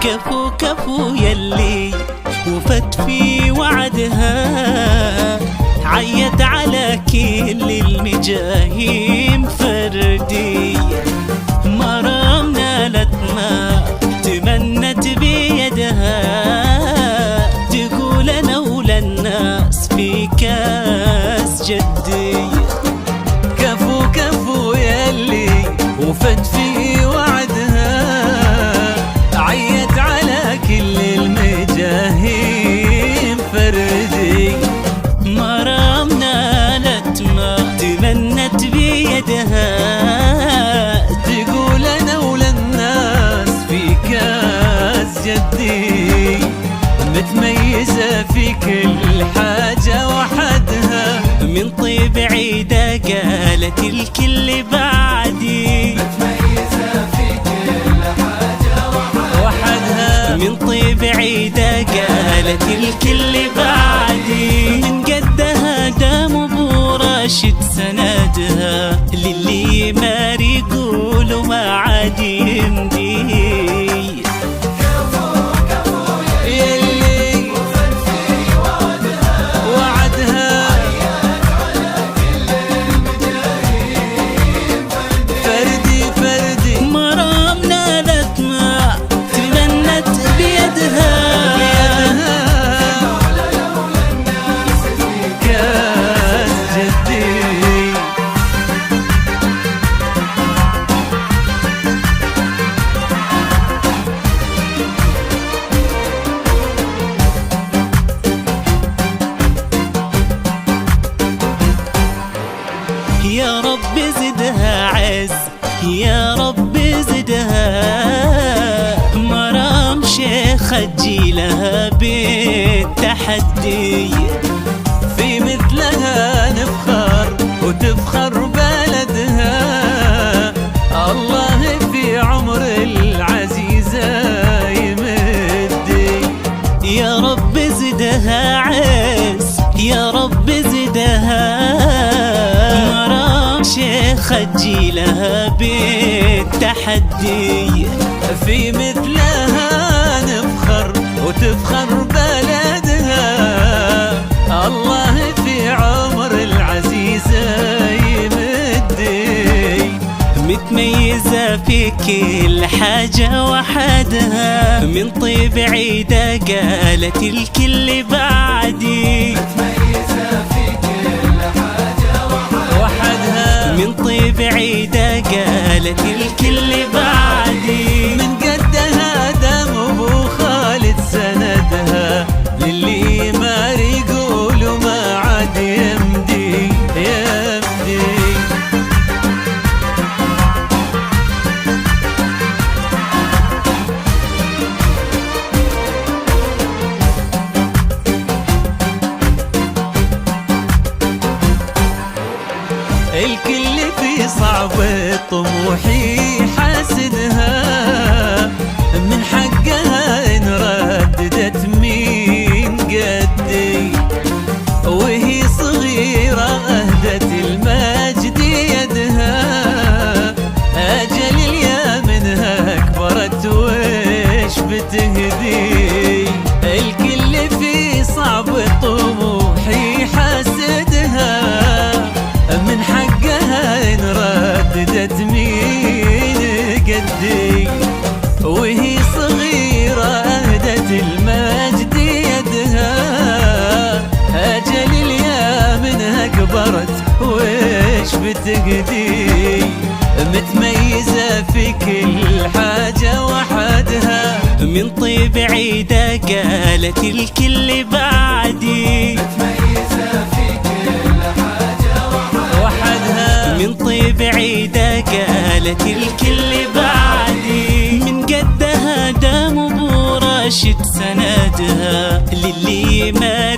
كفو كفو يلي وفت في وعدها، عيت على كل المجاهيم فردي، مرام نالت ما تمنت بيدها، تقول انا ولا الناس في كاس جدي. كفو كفو يلي وفت في وعدها، عيت على كل المجاهيم فردي، مرام نالت ما تمنت بيدها، تقول انا ولا الناس في كاس جدي، متميزة في كل حاجة وحدها، من طيب عيدة قالت الكل بعدي، متميزة في كل حاجة وحدها، من طيب عيدة قالت الكل بعدي، من قدها دام ابو راشد سندها، للي ما يقول ما عاد يمدي. يا رب زدها عز، يا رب زدها، مرام شيخ تجيلها بالتحدي، في مثلها نفخر وتفخر بلدها، الله في عمر العزيزة يمدي. يا رب زدها عز، يا رب زدها، شيخ تجيلها بالتحدي، في مثلها نفخر وتفخر بلدها، الله في عمر العزيزة يمدي، متميزة في كل حاجة وحدها، من طيب عيدة قالت الكل بعدي، من طيب عيدة قالت الكل بعدي، من قدها دم ابو خالد سندها، للي ما يقول ما عاد يمدي يمدي. الكل في صعب طموحي حاسدها، من حقها إن رددت مين قدي، وهي صغيرة أهدت المجد يدها، أجل اليا منها كبرت وش بتهدي. الكل في صعب طموحي حاسدها، من حقها إن رددت مين قدي، وهي صغيرة أهدت المجد يدها، أجل اليا منها كبرت وش بتقدي، متميزة في كل حاجة وحدها، من طيب عيدة قالت الكل بعدي، من طيب عيدة قالت الكل بعدي، من قدها دام ابو راشد سندها، للي ما